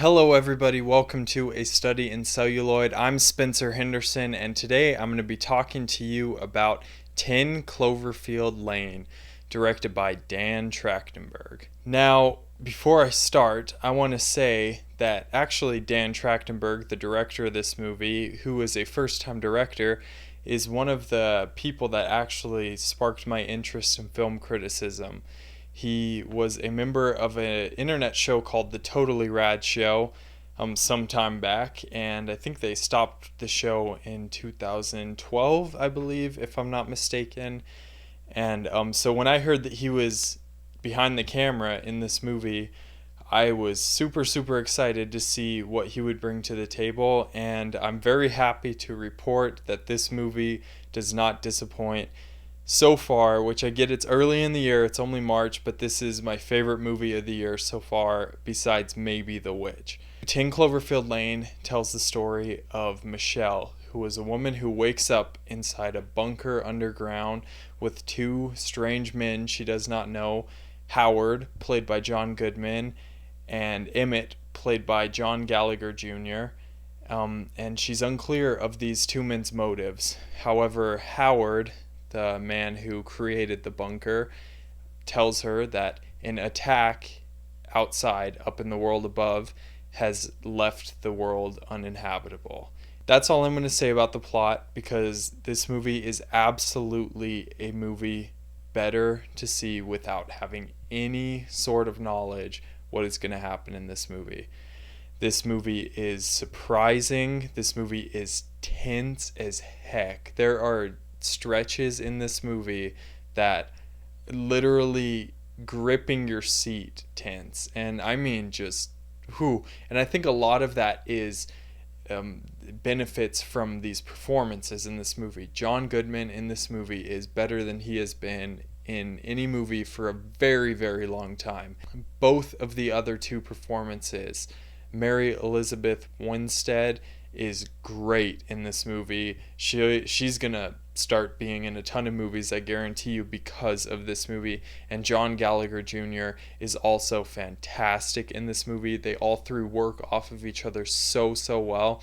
Hello everybody, welcome to A Study in Celluloid. I'm Spencer Henderson and today I'm going to be talking to you about 10 Cloverfield Lane, directed by Dan Trachtenberg. Now, before I start, I want to say that actually Dan Trachtenberg, the director of this movie, who is a first-time director, is one of the people that actually sparked my interest in film criticism. He was a member of an internet show called The Totally Rad Show some time back, and I think they stopped the show in 2012, I believe, if I'm not mistaken. And so when I heard that he was behind the camera in this movie, I was super excited to see what he would bring to the table, and I'm very happy to report that this movie does not disappoint so far, which I get it's early in the year, it's only March, but this is my favorite movie of the year so far, besides maybe The Witch. 10 Cloverfield Lane tells the story of Michelle, who is a woman who wakes up inside a bunker underground with two strange men she does not know, Howard, played by John Goodman, and Emmett, played by John Gallagher Jr., and she's unclear of these two men's motives. However, Howard, the man who created the bunker, tells her that an attack outside, up in the world above, has left the world uninhabitable. That's all I'm going to say about the plot, because this movie is absolutely a movie better to see without having any sort of knowledge what is going to happen in this movie. This movie is surprising. This movie is tense as heck. There are stretches in this movie that literally gripping your seat tense, and I mean just whoo. And I think a lot of that is benefits from these performances in this movie. John Goodman in this movie is better than he has been in any movie for a very long time. Both of the other two performances, Mary Elizabeth Winstead is great in this movie. She's gonna start being in a ton of movies, I guarantee you, because of this movie. And John Gallagher Jr. is also fantastic in this movie. They all three work off of each other so well,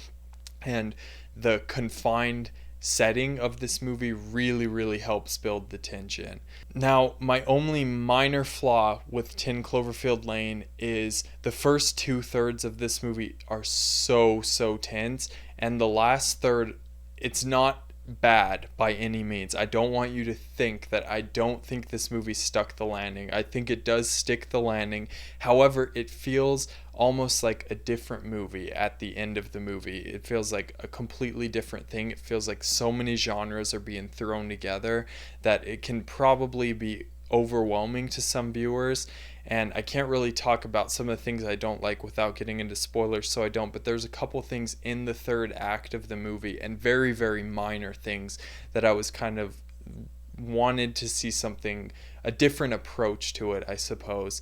and the confined setting of this movie really helps build the tension. Now, my only minor flaw with 10 Cloverfield Lane is the first 2/3 of this movie are so tense, and the last third, it's not bad by any means. I don't want you to think that I don't think this movie stuck the landing. I think it does stick the landing. However, it feels almost like a different movie at the end of the movie. It feels like a completely different thing. It feels like so many genres are being thrown together that it can probably be overwhelming to some viewers. And I can't really talk about some of the things I don't like without getting into spoilers, so I don't. But there's a couple things in the third act of the movie, and very minor things, that I was kind of wanted to see something, a different approach to it, I suppose.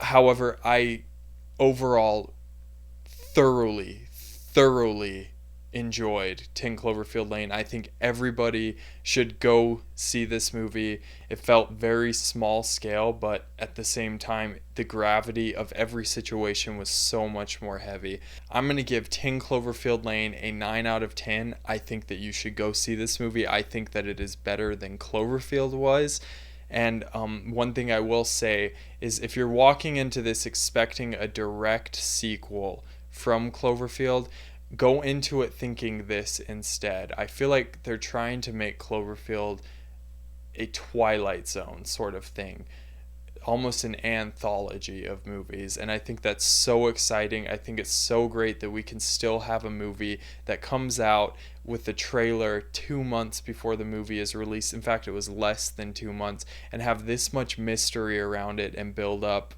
However, I overall thoroughly enjoyed 10 Cloverfield Lane. I think everybody should go see this movie. It felt very small scale, but at the same time, the gravity of every situation was so much more heavy. I'm going to give 10 Cloverfield Lane a 9 out of 10. I think that you should go see this movie. I think that it is better than Cloverfield was. And one thing I will say is, if you're walking into this expecting a direct sequel from Cloverfield, go into it thinking this instead. I feel like they're trying to make Cloverfield a Twilight Zone sort of thing, almost an anthology of movies, and I think that's so exciting. I think it's so great that we can still have a movie that comes out with the trailer 2 months before the movie is released. In fact, it was less than 2 months, and have this much mystery around it and build up.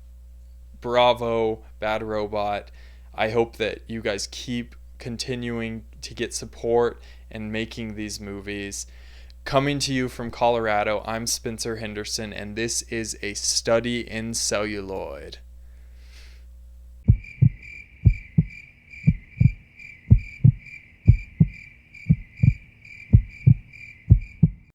Bravo, Bad Robot. I hope that you guys keep continuing to get support and making these movies. Coming to you from Colorado, I'm Spencer Henderson, and this is A Study in Celluloid.